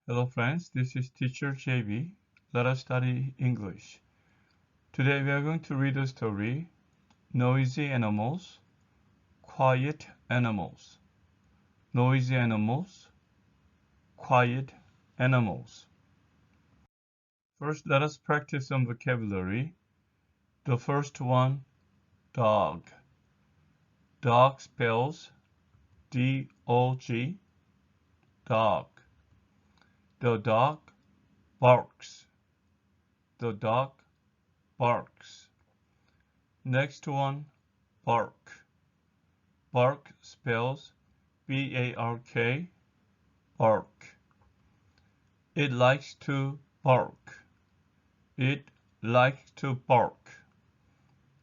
Hello friends, this is teacher JB. Let us study English. Today we are going to read a story, Noisy Animals, Quiet Animals. Noisy Animals, Quiet Animals. First, let us practice some vocabulary. The first one, dog. Dog spells D-O-G, dog. The dog barks. The dog barks. Next one, bark. Bark spells B-A-R-K, bark. It likes to bark. It likes to bark.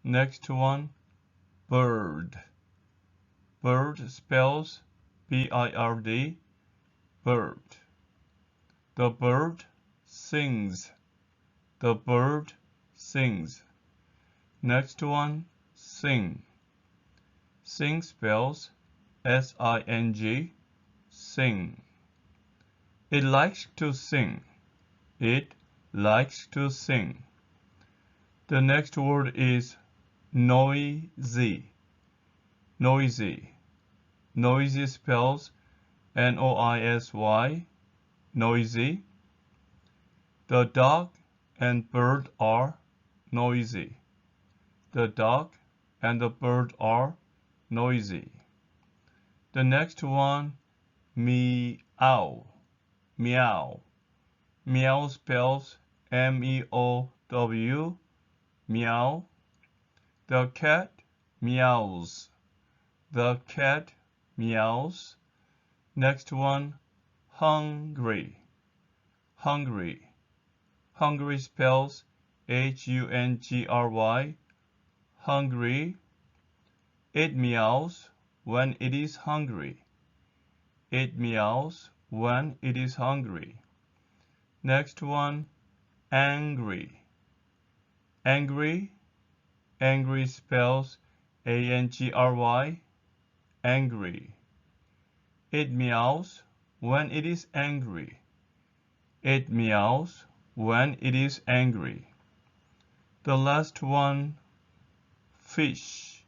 Next one, bird. Bird spells B-I-R-D, bird. The bird sings. The bird sings. Next one, sing. Sing spells S-I-N-G, sing. It likes to sing. It likes to sing. The next word is noisy. Noisy. Noisy spells N-O-I-S-Y, noisy. The dog and bird are noisy. The dog and the bird are noisy. The next one, meow. Meow. Meow spells M-E-O-W, meow. The cat meows. The cat meows. Next one, hungry. Hungry. Hungry spells H-U-N-G-R-Y, hungry. It meows when it is hungry. It meows when it is hungry. Next one, angry. Angry. Angry spells A-N-G-R-Y, angry. It meows when it is angry. It meows when it is angry. The last one, fish.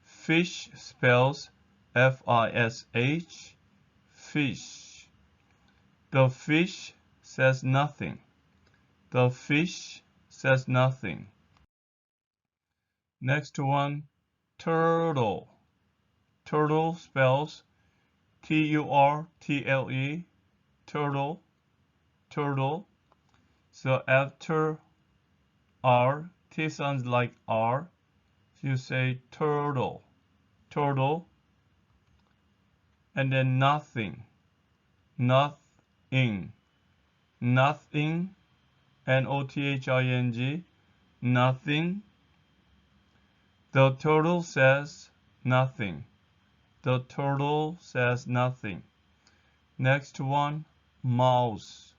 Fish spells F-I-S-H, fish. The fish says nothing. The fish says nothing. Next one, turtle. Turtle spells T-U-R-T-L-E, turtle, turtle. So after R, T sounds like R, so you say turtle, turtle. And then nothing, nothing, nothing, N-O-T-H-I-N-G, nothing. The turtle says nothing. The turtle says nothing. Next one, mouse.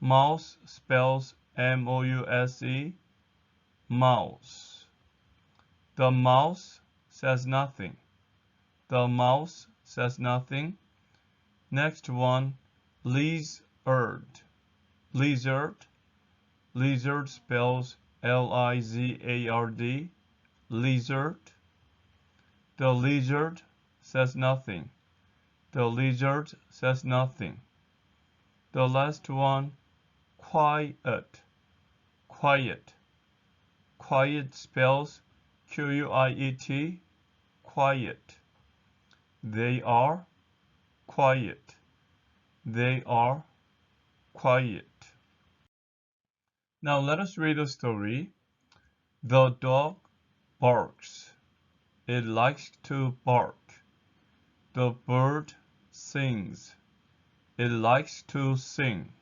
Mouse spells M-O-U-S-E, mouse. The mouse says nothing. The mouse says nothing. Next one, lizard. Lizard. Lizard spells L-I-Z-A-R-D, lizard. The lizard says nothing. The lizard says nothing. The last one, quiet. Quiet. Quiet spells Q-U-I-E-T, quiet. They are quiet. They are quiet. Now let us read a story. The dog barks. It likes to bark. The bird sings. It likes to sing.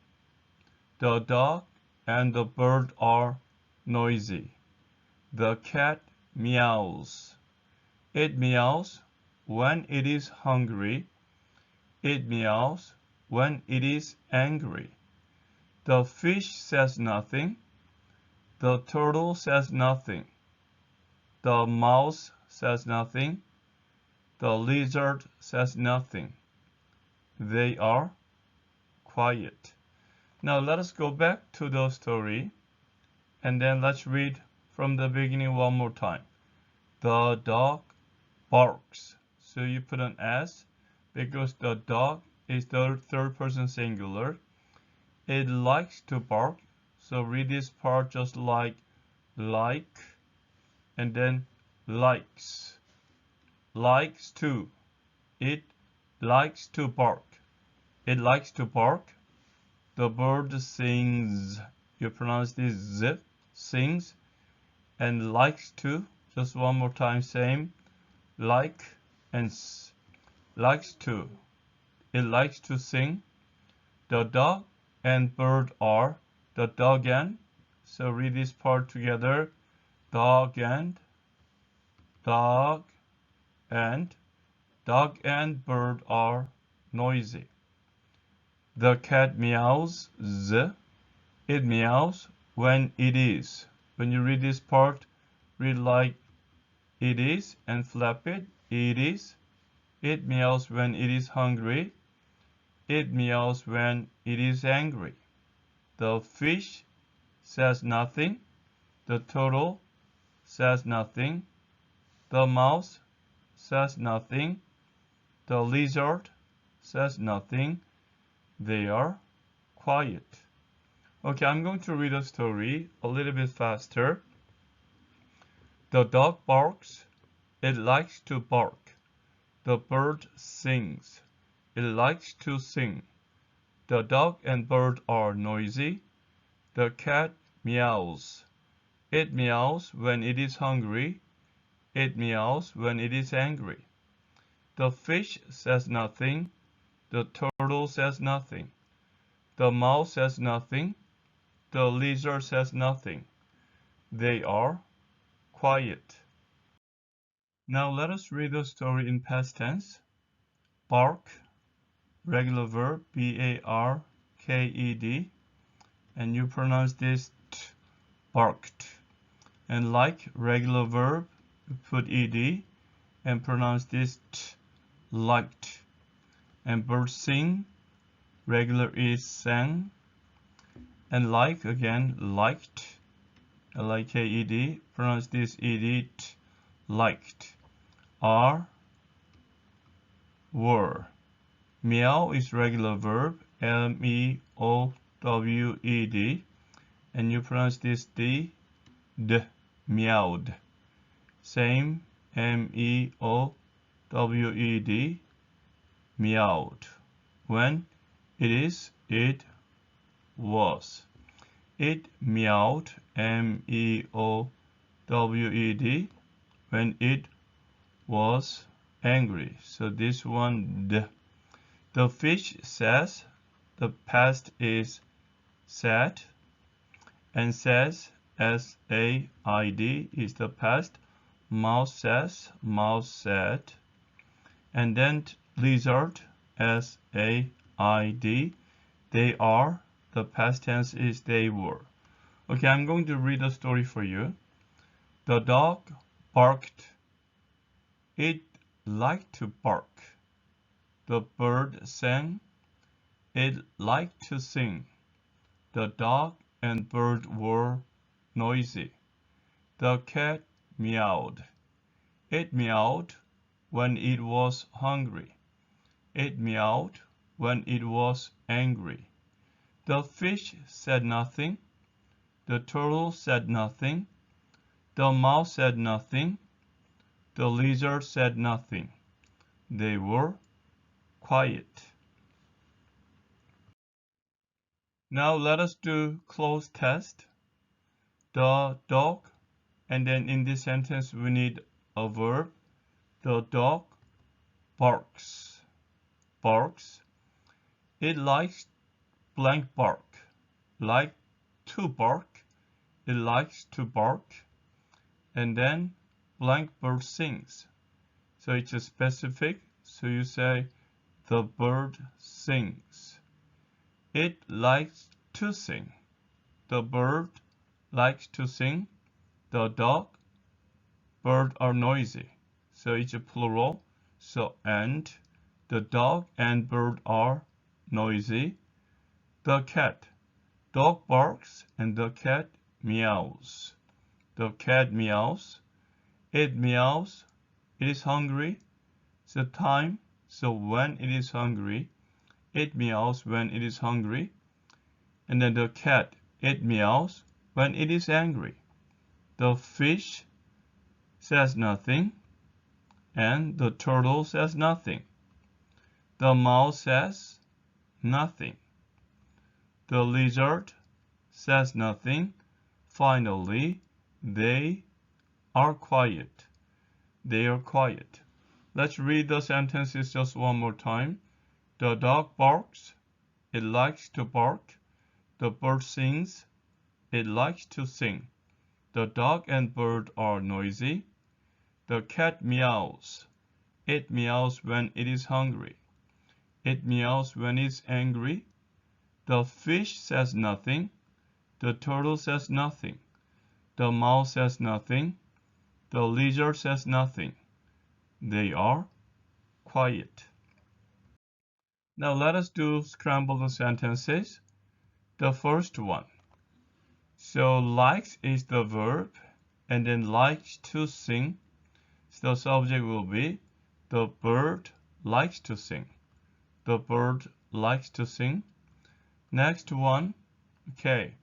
The dog and the bird are noisy. The cat meows. It meows when it is hungry. It meows when it is angry. The fish says nothing. The turtle says nothing. The mouse says nothing. The lizard says nothing. They are quiet. Now let us go back to the story and then let's read from the beginning one more time. The dog barks. So you put an S because the dog is the third person singular. It likes to bark. So read this part just like and then likes. Likes to. It likes to bark. It likes to bark. The bird sings. You pronounce this z, sings, and likes to. Just one more time, same. Like and likes to. It likes to sing. The dog and bird are the dog and. So read this part together. Dog and dog and dog and bird are noisy. The cat meows. It meows when it is. When you read this part, read like it is and flap it. It is. It meows when it is hungry. It meows when it is angry. The fish says nothing. The turtle says nothing. The mouse says nothing. The lizard says nothing. They are quiet. Okay, I'm going to read a story a little bit faster. The dog barks. It likes to bark. The bird sings. It likes to sing. The dog and bird are noisy. The cat meows. It meows when it is hungry. It meows when it is angry. The fish says nothing. The turtle says nothing. The mouse says nothing. The lizard says nothing. They are quiet. Now let us read the story in past tense. Bark, regular verb, B-A-R-K-E-D, and you pronounce this t, barked. And like, regular verb, you put ed and pronounce this t, liked. And bird sing, regular is sang. And like, again, liked, L-I-K-E-D, pronounce this ed, t, liked. Are, were. Meow is regular verb, M-E-O-W-E-D, and you pronounce this d, meowed. Same, M-E-O-W-E-D, meowed. When it is, it was. It meowed, M-E-O-W-E-D, when it was angry. So this one, d. The fish says, the past is said, and says, S-A-I-D, is the past. Mouse says, mouse said. And then lizard, S-A-I-D, they are, the past tense is they were. Okay, I'm going to read a story for you. The dog barked. It liked to bark. The bird sang. It liked to sing. The dog and bird were noisy. The cat meowed. It meowed when it was hungry. It meowed when it was angry. The fish said nothing. The turtle said nothing. The mouse said nothing. The lizard said nothing. They were quiet. Now let us do close test. The dog, and then in this sentence we need a verb. The dog barks. Barks. It likes blank bark. Like to bark. It likes to bark. And then blank bird sings. So it's a specific. So you say the bird sings. It likes to sing. The bird likes to sing. The dog, bird are noisy. So it's a plural. So and the dog and bird are noisy. The cat. Dog barks and the cat meows. The cat meows. It meows. It is hungry. So time. So when it is hungry. It meows when it is hungry. And then the cat. It meows when it is angry. The fish says nothing. And the turtle says nothing. The mouse says nothing. The lizard says nothing. Finally, they are quiet. They are quiet. Let's read the sentences just one more time. The dog barks. It likes to bark. The bird sings. It likes to sing. The dog and bird are noisy. The cat meows. It meows when it is hungry. It meows when it's angry. The fish says nothing. The turtle says nothing. The mouse says nothing. The lizard says nothing. They are quiet. Now let us do scramble the sentences. The first one. So likes is the verb, and then likes to sing. So the subject will be the bird likes to sing. The bird likes to sing. Next one, okay,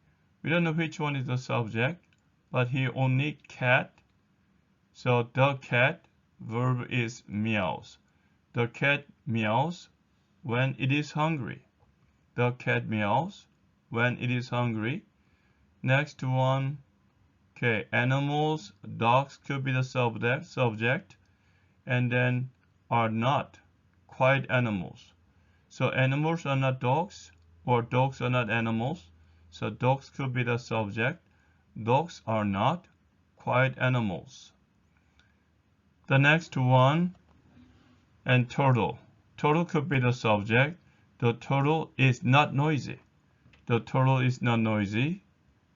we don't know which one is the subject, but here only cat. So the cat, verb is meows. The cat meows when it is hungry. The cat meows when it is hungry. Next one, okay, animals, dogs could be the subject, and then are not quiet animals. So animals are not dogs, or dogs are not animals. So dogs could be the subject. Dogs are not quiet animals. The next one, and turtle. Turtle could be the subject. The turtle is not noisy. The turtle is not noisy.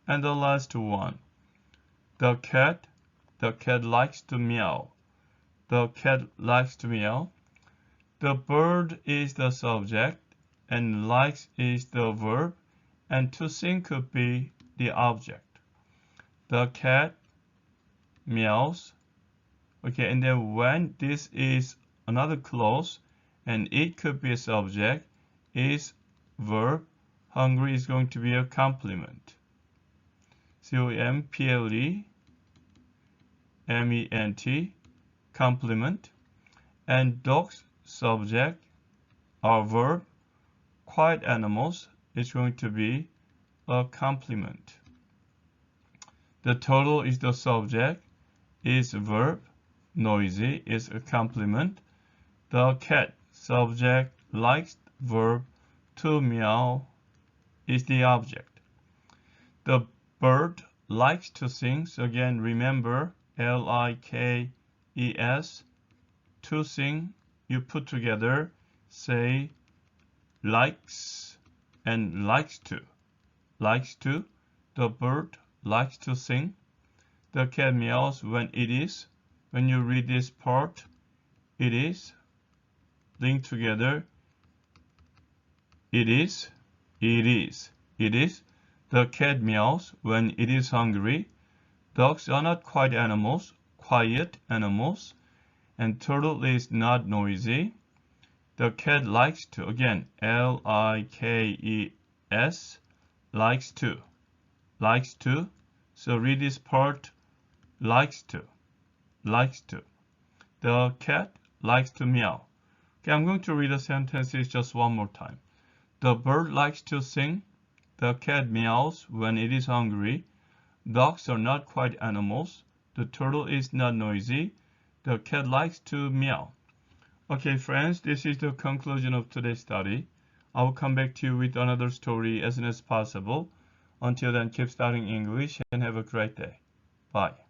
And the last one, the cat likes to meow. The cat likes to meow. The bird is the subject, and likes is the verb, and to sing could be the object. The cat meows. Okay, and then when this is another clause, and it could be a subject, is verb, hungry is going to be a complement. C-O-M-P-L-E-M-E-N-T, complement. And dogs, subject, or verb, quiet animals is going to be a complement. The turtle is the subject, is verb, noisy is a complement. The cat, subject, likes, verb, to meow is the object. The bird likes to sing, so again remember L-I-K-E-S, to sing, you put together, say likes and likes to. Likes to, the bird likes to sing. The cat meows when it is. When you read this part, it is, linked together, it is, it is, it is. The cat meows when it is hungry. Dogs are not quiet animals, and turtle is not noisy. The cat likes to, again, L-I-K-E-S, likes to, likes to. So read this part, likes to, likes to. The cat likes to meow. Okay, I'm going to read the sentences just one more time. The bird likes to sing. The cat meows when it is hungry. Dogs are not quiet animals. The turtle is not noisy. The cat likes to meow. Okay, friends, this is the conclusion of today's study. I will come back to you with another story as soon as possible. Until then, keep studying English and have a great day. Bye.